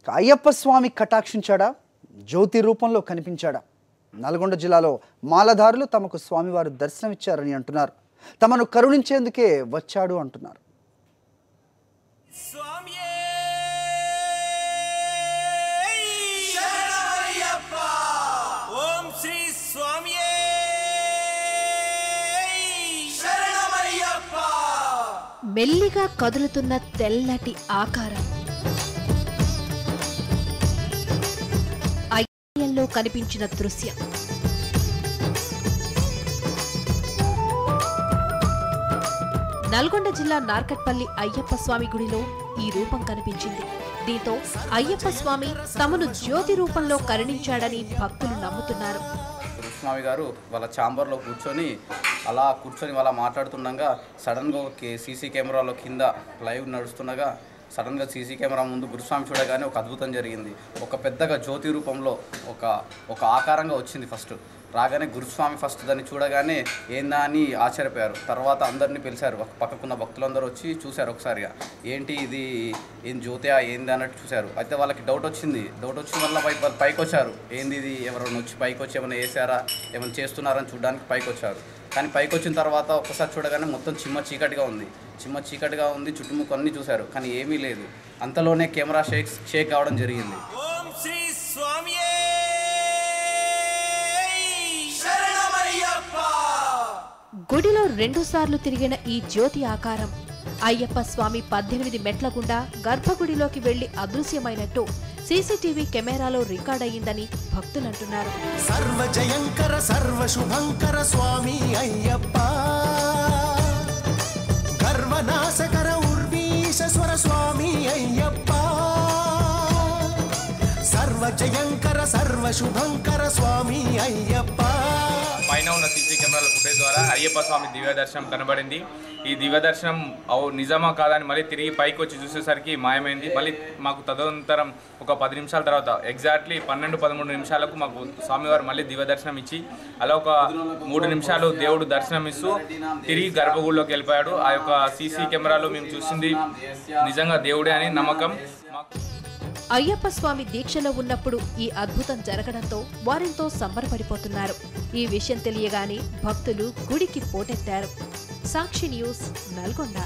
అయ్యప్ప స్వామి కటాక్షించాడా? జ్యోతి రూపంలో కనిపించాడా? నల్గొండ జిల్లాలో మాలధారులు తమకు స్వామివారు దర్శనమిచ్చారని అంటున్నారు. తమను కరుణించేందుకే వచ్చాడు అంటున్నారు. మెల్లిగా కదులుతున్న తెల్లటి ఆకారం అయ్యలో కనిపించిన దృశ్యం నల్గొండ జిల్లా నార్కట్పల్లి అయ్యప్ప స్వామి గుడిలో ఈ రూపం కనిపించింది. దీంతో అయ్యప్ప స్వామి తమను జ్యోతి రూపంలో కరుణించాడని భక్తులు నమ్ముతున్నారు. స్వామి గారు వాళ్ళ ఛాంబర్లో కూర్చొని వాళ్ళ మాట్లాడుతుండగా సడన్గా సీసీ కెమెరాలో కింద లైవ్ నడుస్తుండగా సడన్గా సీసీ కెమెరా ముందు గురుస్వామి చూడగానే ఒక అద్భుతం జరిగింది. ఒక పెద్దగా జ్యోతి రూపంలో ఒక ఆకారంగా వచ్చింది. ఫస్ట్ రాగానే గురుస్వామి ఫస్ట్ దాన్ని చూడగానే ఏందా అని ఆశ్చర్యపోయారు. తర్వాత అందరినీ పిలిచారు. పక్కకున్న భక్తులందరూ వచ్చి చూశారు ఒకసారిగా, ఏంటి ఇది, ఏం జ్యోతియా ఏంది అన్నట్టు చూశారు. అయితే వాళ్ళకి డౌట్ వచ్చింది. వల్ల పైకి వచ్చారు. ఏంది ఇది, ఎవరైనా వచ్చి పైకి వచ్చి ఏమైనా వేసారా, ఏమైనా చేస్తున్నారని చూడడానికి పైకి వచ్చారు. కానీ పైకి వచ్చిన తర్వాత ఒక్కసారి చూడగానే మొత్తం చిమ్మ చీకటిగా ఉంది. చుట్టుముక్కు అన్నీ చూశారు, కానీ ఏమీ లేదు. అంతలోనే కెమెరా షేక్ కావడం జరిగింది. గుడిలో 2 సార్లు తిరిగిన ఈ జ్యోతి ఆకారం అయ్యప్ప స్వామి 18 మెట్ల గుండా గర్భగుడిలోకి వెళ్లి అదృశ్యమైనట్టు సీసీటీవీ కెమెరాలో రికార్డ్ అయ్యిందని భక్తులంటున్నారు. సర్వజయంకర సర్వశుభంకర స్వామి అయ్యప్ప, గర్వనాశకర ఉర్వీశ్వర స్వామి అయ్యప్ప, సర్వజయంకర సర్వశుభంకర స్వామి అయ్యప్ప. పైన ఉన్న సీసీ కెమెరాల ఫుటేజ్ ద్వారా అయ్యప్ప స్వామి దివ్య దర్శనం కనబడింది. ఈ దివ్య దర్శనం నిజమా కాదని మళ్ళీ తిరిగి పైకి వచ్చి చూసేసరికి మాయమైంది. మళ్ళీ మాకు తదనంతరం ఒక 10 నిమిషాల తర్వాత ఎగ్జాక్ట్లీ 12-13 నిమిషాలకు మాకు స్వామివారు మళ్ళీ దివ్య దర్శనం ఇచ్చి అలా ఒక 3 నిమిషాలు దేవుడు దర్శనం ఇస్తూ తిరిగి గర్భగుడిలోకి వెళ్ళిపోయాడు. ఆ యొక్క సీసీ కెమెరాలో మేము చూసింది నిజంగా దేవుడే అని నమ్మకం. అయ్యప్ప స్వామి దీక్షలో ఉన్నప్పుడు ఈ అద్భుతం జరగడంతో వారెంతో సంబరపడిపోతున్నారు. ఈ విషయం తెలియగానే భక్తులు గుడికి పోటెత్తారు. సాక్షి న్యూస్, నల్గొండ.